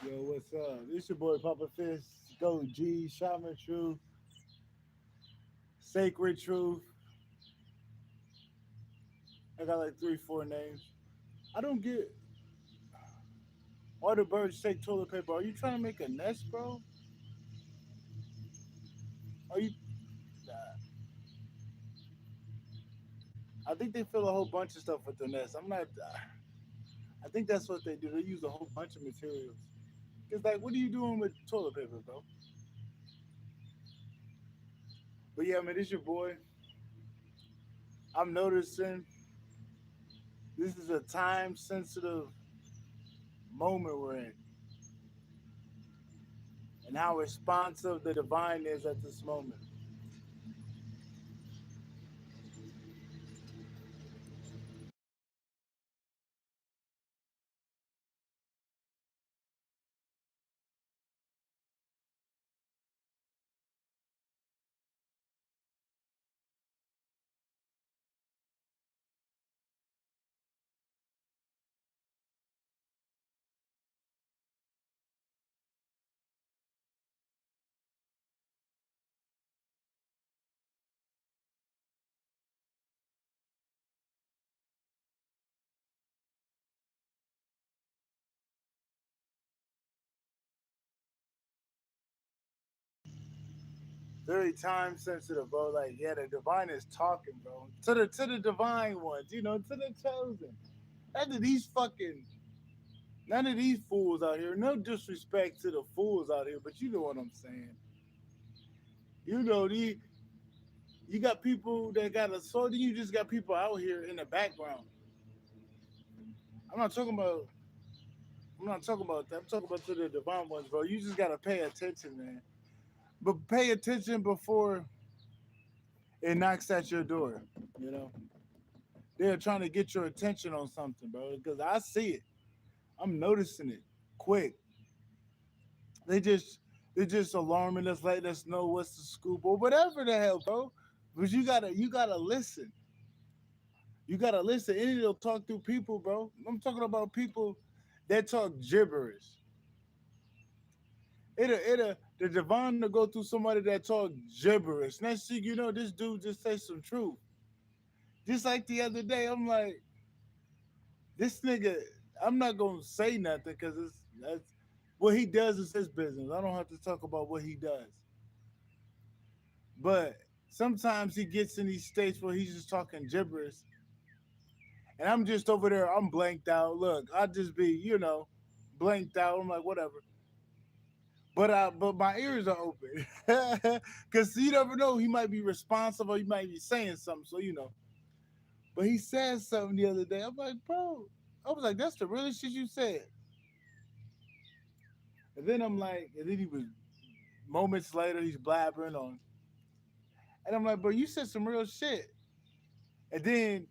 Yo, what's up? This your boy Papa Fist, Go G, Shaman Truth, Sacred Truth. I got like three, four names. I don't get why the birds take toilet paper. Are you trying to make a nest, bro? Are you? Nah. I think they fill a whole bunch of stuff with the nest. I'm not. I think that's what they do. They use a whole bunch of materials. It's like, what are you doing with toilet paper, bro? But yeah, man, this your boy. I'm noticing this is a time sensitive moment we're in and how responsive the divine is at this moment. Very time sensitive, bro. Like, yeah, the divine is talking, bro. To the divine ones, to the chosen. None of these fucking none of these fools out here. No disrespect to the fools out here, but you know what I'm saying. You know, you got people that got a sword, you just got people out here in the background. I'm not talking about I'm not talking about that. I'm talking about to the divine ones, bro. You just gotta pay attention, man. But pay attention before it knocks at your door. You know, they're trying to get your attention on something, bro. Because I see it. I'm noticing it quick. They just they just alarming us, letting us know what's the scoop or whatever the hell, bro. But you gotta listen. You gotta listen. And it'll talk through people, bro. I'm talking about people that talk gibberish. It'll the divine to go through somebody that talk gibberish. Next thing you know, this dude just say some truth. Just like the other day, I'm like, this nigga, I'm not gonna say nothing because it's that's what he does is his business. I don't have to talk about what he does. But sometimes he gets in these states where he's just talking gibberish, and I'm just over there, I'm blanked out. Look, I just be, blanked out. I'm like, whatever. But my ears are open, cause you never know. He might be responsible. He might be saying something. So But he said something the other day. I'm like, bro. I was like, that's the realest shit you said. And then he was moments later, he's blabbering on, and I'm like, bro, you said some real shit. And then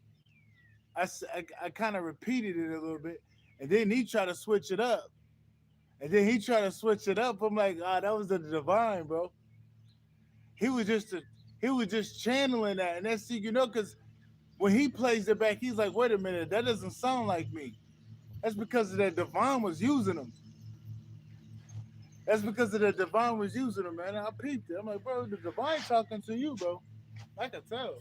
I kind of repeated it a little bit, and then he tried to switch it up, and then he tried to switch it up. I'm like, ah, that was the divine, bro. He was just a, he was just channeling that, and that's because when he plays it back, he's like, wait a minute, that doesn't sound like me. That's because of that divine was using him. That's because of the divine was using him, man. I peeped it. I'm like, bro, the divine talking to you, bro. I can tell,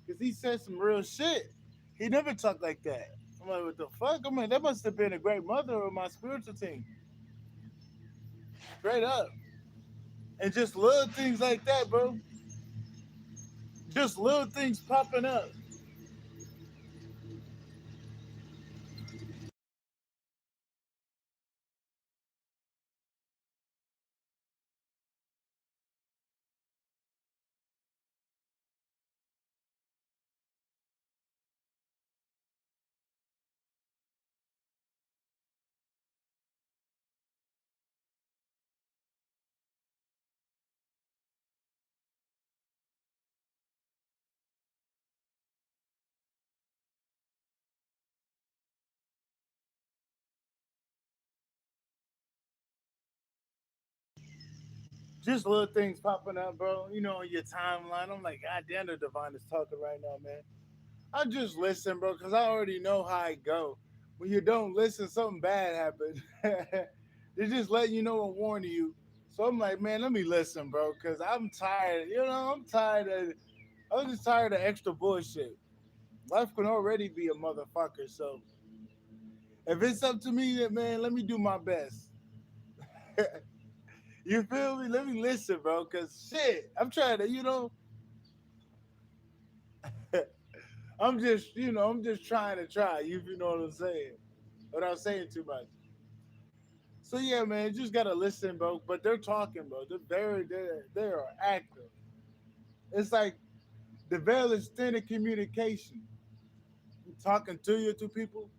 because he said some real shit. He never talked like that. I'm like, what the fuck? I mean, that must have been a great mother of my spiritual team. Straight up. And just little things like that, bro. Just little things popping up. Just little things popping up, bro. On your timeline. I'm like, God damn, the divine is talking right now, man. I just listen, bro, because I already know how I go. When you don't listen, something bad happens. They just letting you know and warning you. So I'm like, man, let me listen, bro, because I'm tired. I'm tired of. I'm just tired of extra bullshit. Life can already be a motherfucker. So if it's up to me, then man, let me do my best. You feel me? Let me listen, bro, because shit, I'm trying to, I'm just trying to try. You know what I'm saying? Without saying too much. So yeah, man, you just gotta listen, bro. But they're talking, bro. They are active. It's like the veil is thin in communication. Talking to you to people,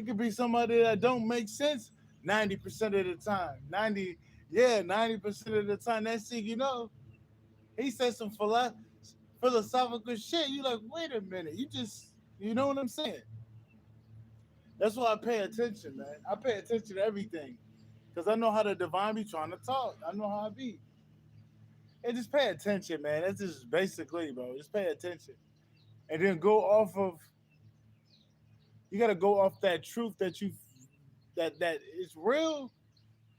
It could be somebody that don't make sense 90% of the time. 90% of the time. That's thing you know, he said some philosophical shit. You like, wait a minute, you know what I'm saying? That's why I pay attention, man. I pay attention to everything. Cause I know how the divine be trying to talk. I know how I be. And just pay attention, man. That's just basically, bro. Just pay attention. And then go off of you gotta go off that truth that is real.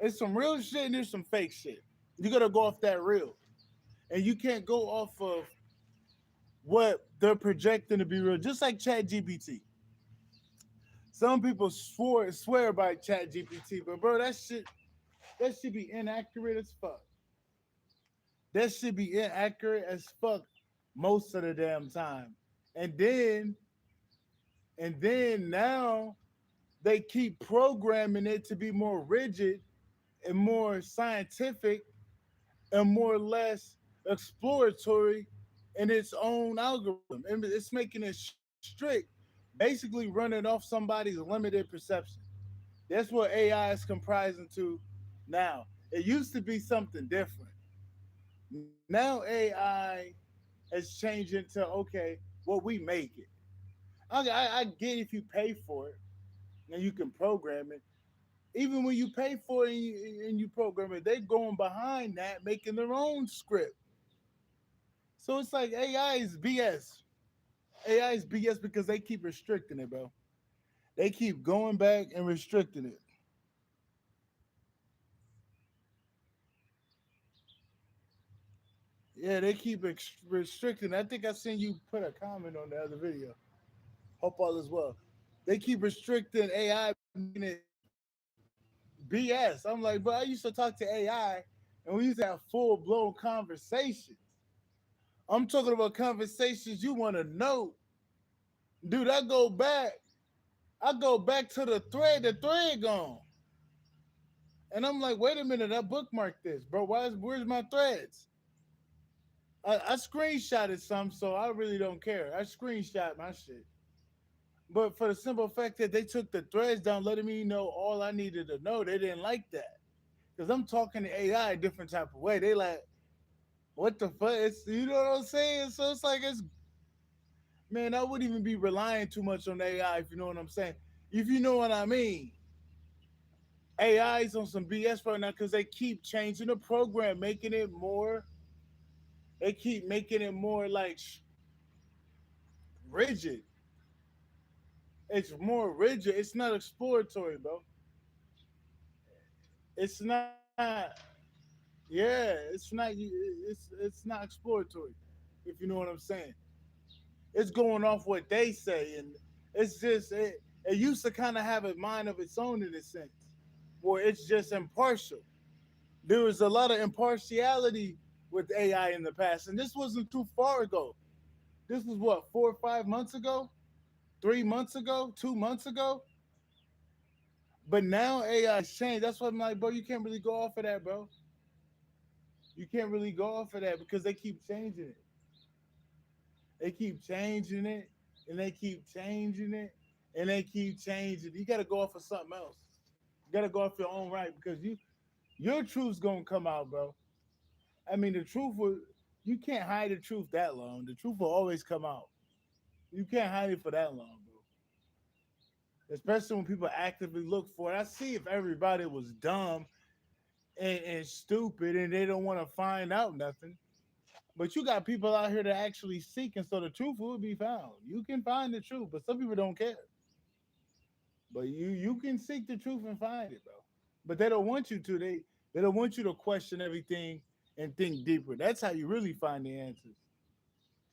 It's some real shit and there's some fake shit. You gotta go off that real. And you can't go off of what they're projecting to be real. Just like Chat GPT. Some people swear by Chat GPT, but bro, that should be inaccurate as fuck. That should be inaccurate as fuck most of the damn time. And then and then now they keep programming it to be more rigid and more scientific and more or less exploratory in its own algorithm. And it's making it strict, basically running off somebody's limited perception. That's what AI is comprising to now. It used to be something different. Now AI has changed into okay, well we make it. I get if you pay for it and you can program it. Even when you pay for it and you program it, they're going behind that, making their own script. So it's like AI is BS. AI is BS because they keep restricting it, bro. They keep going back and restricting it. Yeah, they keep restricting. I think I seen you put a comment on the other video. Hope all is well. They keep restricting AI, making it BS. I'm like, bro, I used to talk to AI and we used to have full blown conversations. I'm talking about conversations you want to know. Dude, I go back to the thread gone. And I'm like, wait a minute, I bookmarked this, bro. Where's my threads? I screenshotted some, so I really don't care. I screenshot my shit. But for the simple fact that they took the threads down, letting me know all I needed to know, they didn't like that. Because I'm talking to AI a different type of way. They like, what the fuck? You know what I'm saying? So it's like, man, I wouldn't even be relying too much on AI if you know what I'm saying. If you know what I mean. AI is on some BS right now because they keep changing the program, they keep making it more like rigid. It's more rigid. It's not exploratory, bro. It's not. Yeah, it's not exploratory. If you know what I'm saying, it's going off what they say, and it's just it used to kind of have a mind of its own in a sense, where it's just impartial. There was a lot of impartiality with AI in the past, and this wasn't too far ago. This was what 4 or 5 months ago, 3 months ago, 2 months ago. But now AI has changed. That's why I'm like, bro, you can't really go off of that, bro. You can't really go off of that because they keep changing it. They keep changing it, and they keep changing it, and they keep changing. You got to go off of something else. You got to go off your own right because your truth's gonna come out, bro. I mean, the truth will. You can't hide the truth that long. The truth will always come out. You can't hide it for that long, bro. Especially when people actively look for it. I see if everybody was dumb and stupid and they don't want to find out nothing. But you got people out here that actually seek, and so the truth will be found. You can find the truth, but some people don't care. But you can seek the truth and find it, bro. But they don't want you to. They don't want you to question everything and think deeper. That's how you really find the answers.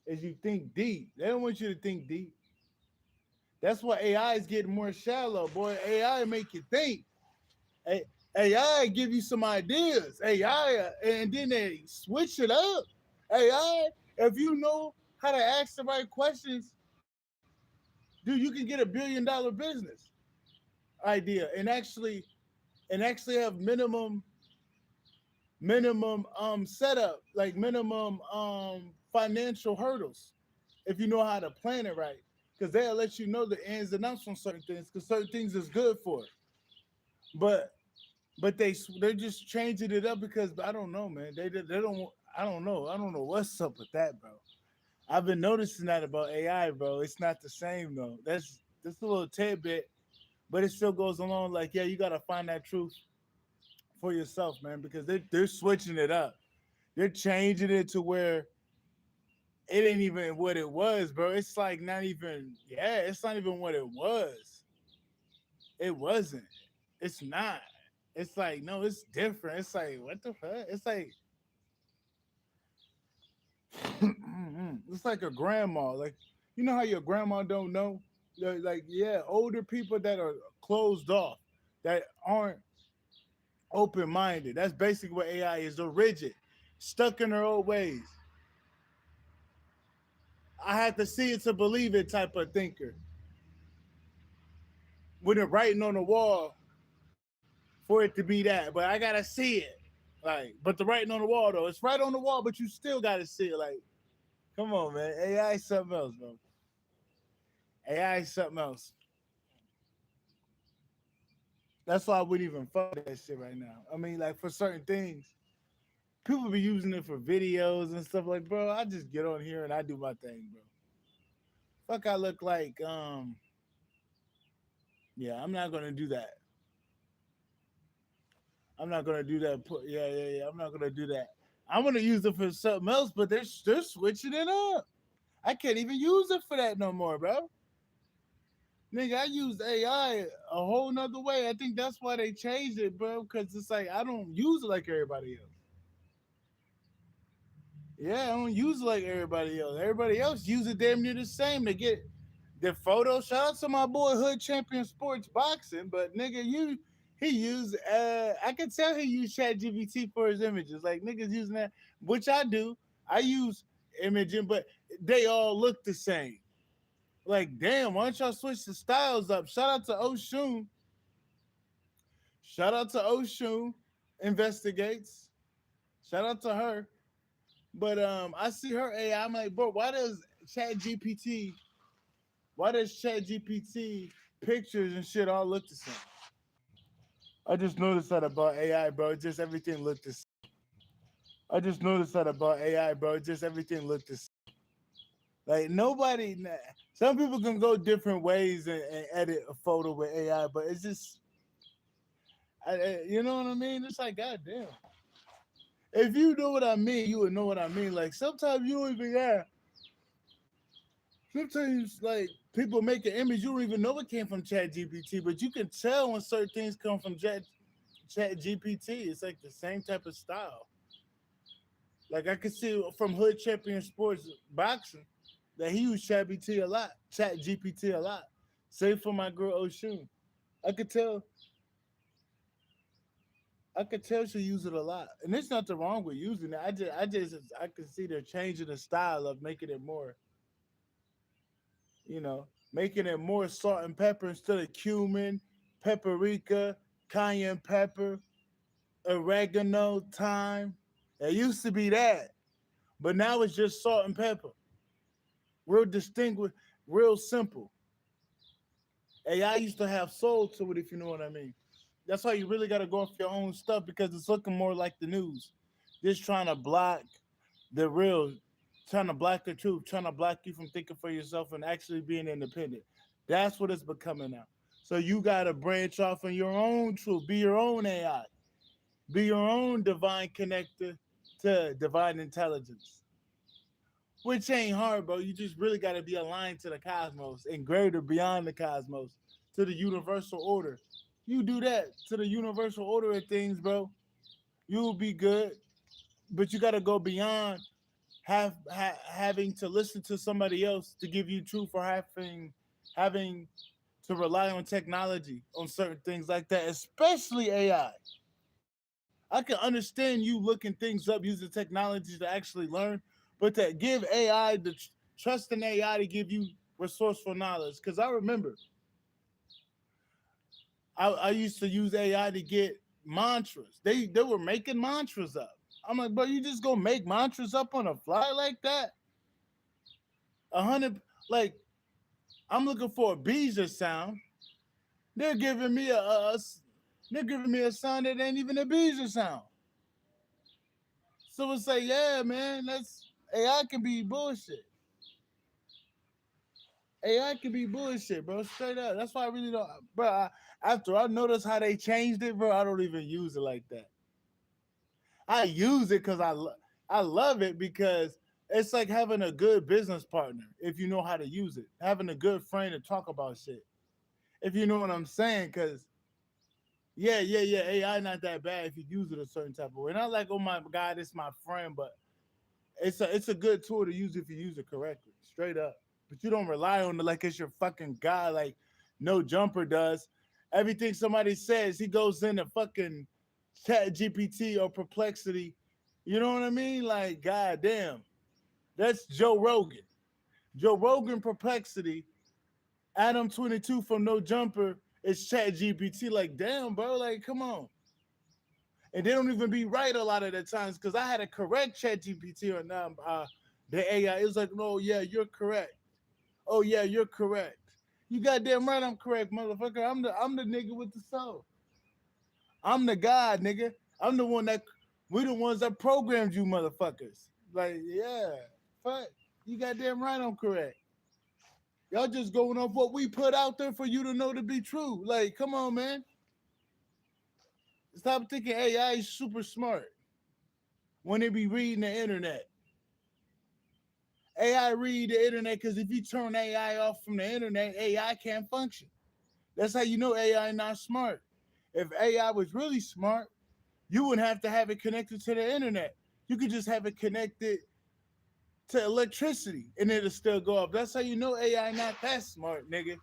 Is you think deep. They don't want you to think deep. That's why AI is getting more shallow, boy. AI make you think. AI give you some ideas. AI, and then they switch it up. AI, if you know how to ask the right questions, dude, you can get $1 billion business idea and actually have minimum setup, like minimum financial hurdles if you know how to plan it right. because they'll let you know the ins and outs on certain things, because certain things is good for it. But they're just changing it up because I don't know, man. They don't. I don't know. I don't know what's up with that, bro. I've been noticing that about AI, bro. It's not the same though. That's a little tidbit, but it still goes along. Like, yeah, you gotta find that truth for yourself, man, because they're switching it up. They're changing it to where it ain't even what it was, bro. It's like not even. Yeah, it's not even what it was. It wasn't. It's not. It's like no, it's different. It's like what the fuck? It's like it's like a grandma. Like you know how your grandma don't know. Like yeah, older people that are closed off, that aren't open minded. That's basically what AI is. They're rigid, stuck in their old ways. I had to see it to believe it type of thinker. With it writing on the wall for it to be that, but I gotta see it. Like, but the writing on the wall though, it's right on the wall, but you still gotta see it. Like, come on, man. AI is something else, bro. AI is something else. That's why I wouldn't even fuck that shit right now. I mean, like for certain things, people be using it for videos and stuff. Like, bro, I just get on here and I do my thing, bro. Fuck, I look like, yeah, I'm not gonna do that. I'm not gonna do that. Yeah, yeah, yeah. I'm not gonna do that. I'm gonna use it for something else, but they're switching it up. I can't even use it for that no more, bro. Nigga, I used AI a whole nother way. I think that's why they changed it, bro. Because it's like I don't use it like everybody else. Yeah, I don't use it like everybody else. Everybody else use it damn near the same. They get the photo. Shout out to my boy Hood Champion Sports Boxing, but nigga, he used I can tell he used Chat GBT for his images. Like niggas using that, which I do. I use imaging, but they all look the same. Like, damn, why don't y'all switch the styles up? Shout out to Oshun. Shout out to Oshun Investigates. Shout out to her. But I see her AI. I'm like, bro, why does Chat GPT pictures and shit all look the same? I just noticed that about AI, bro. Just everything looked the same. I just noticed that about AI, bro. Just everything looked the same. Like nobody, some people can go different ways and edit a photo with AI, but it's just, you know what I mean? It's like, goddamn. If you know what I mean, you would know what I mean. Like sometimes you don't even yeah. Sometimes like people make an image, you don't even know it came from Chat GPT, but you can tell when certain things come from Chat GPT. It's like the same type of style. Like I could see from Hood Champion Sports Boxing that he used Chat GPT a lot. Same for my girl Oshun. I could tell I could tell she use it a lot. And there's nothing wrong with using it. I can see they're changing the style of making it more, you know, making it more salt and pepper instead of cumin, paprika, cayenne pepper, oregano, thyme. It used to be that, but now it's just salt and pepper. Real distinguished, real simple. AI used to have soul to it, if you know what I mean. That's why you really got to go off your own stuff because it's looking more like the news. Just trying to block the real, trying to block the truth, trying to block you from thinking for yourself and actually being independent. That's what it's becoming now. So you got to branch off in your own truth, be your own AI, be your own divine connector to divine intelligence, which ain't hard, bro. You just really got to be aligned to the cosmos and greater beyond the cosmos, to the universal order. You do that to the universal order of things, bro. You'll be good, but you got to go beyond having to listen to somebody else to give you truth, or having to rely on technology on certain things like that, especially AI. I can understand you looking things up using technology to actually learn, but to give AI trust in AI to give you resourceful knowledge. Because I remember I used to use AI to get mantras. They were making mantras up. I'm like, bro, you just gonna make mantras up on a fly like that? 100, like I'm looking for a Beezer sound. They're giving me they're giving me a sound that ain't even a Beezer sound. So it's like, yeah, man, that's AI can be bullshit. AI can be bullshit, bro. Straight up. That's why I really don't, bro. After I noticed how they changed it, bro, I don't even use it like that. I use it because I love it because it's like having a good business partner if you know how to use it. Having a good friend to talk about shit. If you know what I'm saying, because yeah. AI not that bad if you use it a certain type of way. Not like, oh my god, it's my friend, but it's a good tool to use if you use it correctly, straight up. But you don't rely on it like it's your fucking guy, like No Jumper does. Everything somebody says, he goes into fucking Chat GPT or Perplexity. You know what I mean? Like, goddamn, that's Joe Rogan. Joe Rogan Perplexity, Adam 22 from No Jumper is Chat GPT. Like, damn, bro, like, come on. And they don't even be right a lot of the times because I had to correct Chat GPT on the AI. It was like, no, yeah, you're correct. Oh yeah, you're correct. You goddamn right, I'm correct, motherfucker. I'm the nigga with the soul. I'm the god, nigga. I'm the one that we the ones that programmed you, motherfuckers. Like, yeah, fuck. You goddamn right, I'm correct. Y'all just going off what we put out there for you to know to be true. Like, come on, man. Stop thinking AI is super smart when they be reading the internet. AI read the internet because if you turn AI off from the internet, AI can't function. That's how you know AI not smart. If AI was really smart, you wouldn't have it connected to the internet. You could just have it connected to electricity and it'll still go up. That's how you know AI not that smart, nigga.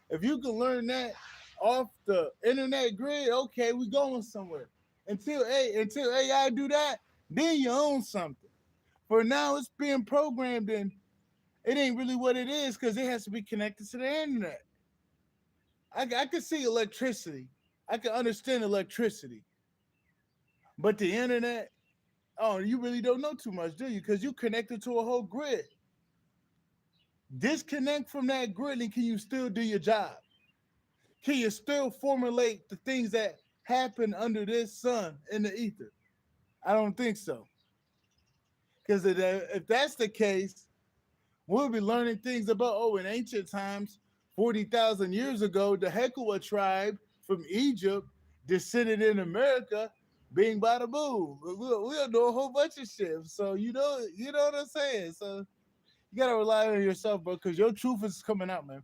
If you can learn that off the internet grid, okay, we going somewhere. Until AI do that, then you own something. For now, it's being programmed and it ain't really what it is because it has to be connected to the internet. I can see electricity. I can understand electricity. But the internet, oh, you really don't know too much, do you? Because you connected to a whole grid. Disconnect from that grid and can you still do your job? Can you still formulate the things that happen under this sun in the ether? I don't think so. Because if that's the case, we'll be learning things about, oh, in ancient times, 40,000 years ago, the Hekua tribe from Egypt descended in America being bada boom. We'll know a whole bunch of shit. So, you know what I'm saying? So, you got to rely on yourself, bro, because your truth is coming out, man.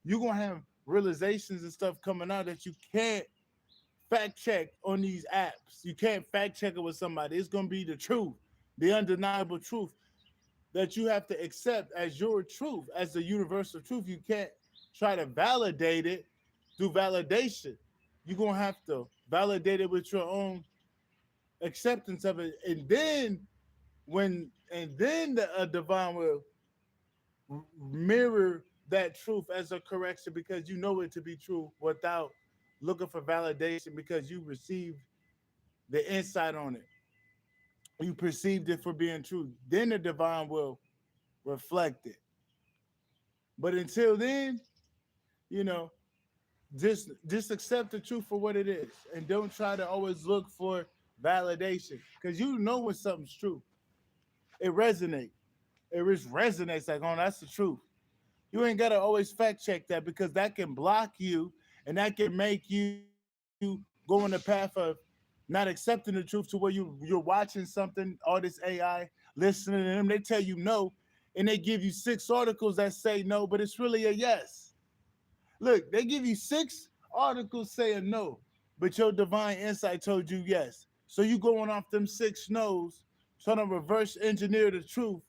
You're going to have realizations and stuff coming out that you can't fact check on these apps. You can't fact check it with somebody. It's going to be the truth, the undeniable truth that you have to accept as your truth, as the universal truth. You can't try to validate it through validation. You're gonna have to validate it with your own acceptance of it, and then the divine will mirror that truth as a correction because you know it to be true without looking for validation because you received the insight on it. You perceived it for being true. Then the divine will reflect it. But until then, you know, just accept the truth for what it is, and don't try to always look for validation because you know when something's true. It resonates. It just resonates like, oh, that's the truth. You ain't gotta always fact check that because that can block you, and that can make you go on the path of not accepting the truth to where you're watching something, all this AI, listening to them, they tell you no, and they give you 6 articles that say no, but it's really a yes. Look, they give you 6 articles saying no, but your divine insight told you yes. So you going off them 6 no's, trying to reverse engineer the truth,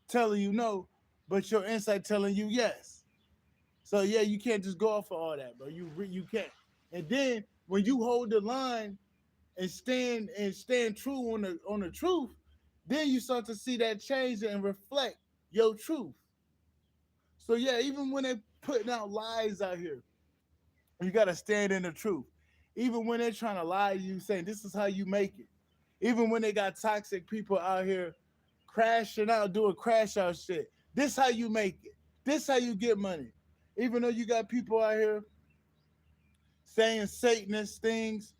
telling you no, but your insight telling you yes. So yeah, you can't just go off of all that, bro. You can't. And then when you hold the line and stand true on the truth, then you start to see that change and reflect your truth. So yeah, even when they're putting out lies out here, you gotta stand in the truth. Even when they're trying to lie to you, saying this is how you make it. Even when they got toxic people out here crashing out, doing crash out shit. This how you make it. This how you get money. Even though you got people out here saying Satanist things,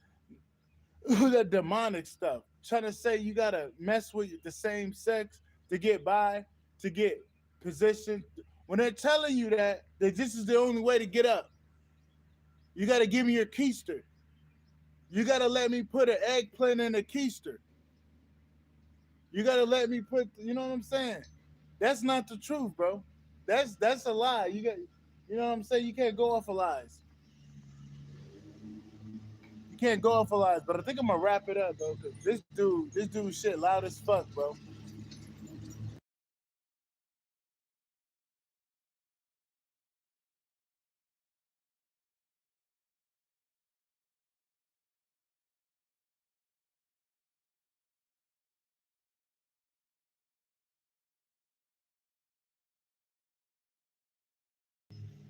that demonic stuff, trying to say you gotta mess with the same sex to get by, to get position. When they're telling you that this is the only way to get up, you gotta give me your keister. You gotta let me put an eggplant in a keister. You gotta let me put, you know what I'm saying? That's not the truth, bro. That's a lie. You know what I'm saying? You can't go off of lies. You can't go off of lies. But I think I'm gonna wrap it up, bro. Cause this dude shit loud as fuck, bro.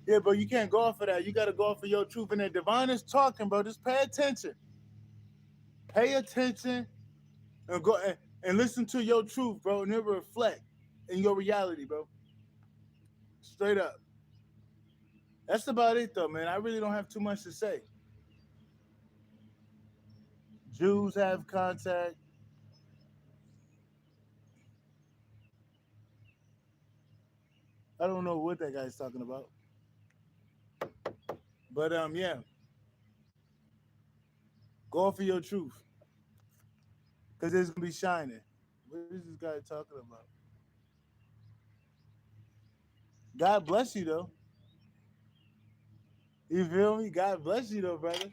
Yeah, bro, you can't go off of that. You gotta go off of your truth. And the divine is talking, bro. Just pay attention. Pay attention and and listen to your truth, bro, and it will reflect in your reality, bro. Straight up. That's about it, though, man. I really don't have too much to say. Jews have contact. I don't know what that guy's talking about, but yeah, go off of your truth, cause it's gonna be shining. What is this guy talking about? God bless you, though. You feel me? God bless you, though, brother.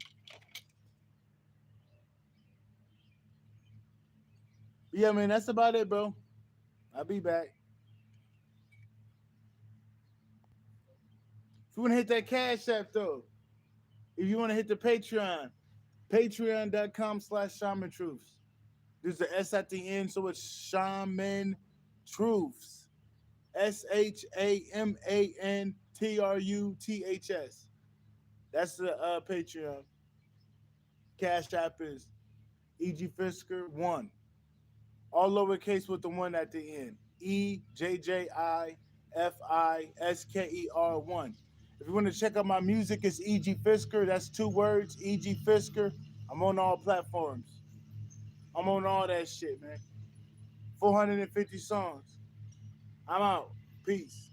But yeah, man, that's about it, bro. I'll be back. If you want to hit that cash app, though, if you want to hit the Patreon, patreon.com/shaman truths. There's the S at the end, so it's shaman truths. ShamanTruths. That's the Patreon. Cash app is EG Fisker 1. All lowercase with the one at the end. EJJIFISKER1. If you want to check out my music, it's EG Fisker. That's 2 words, EG Fisker. I'm on all platforms. I'm on all that shit, man. 450 songs. I'm out. Peace.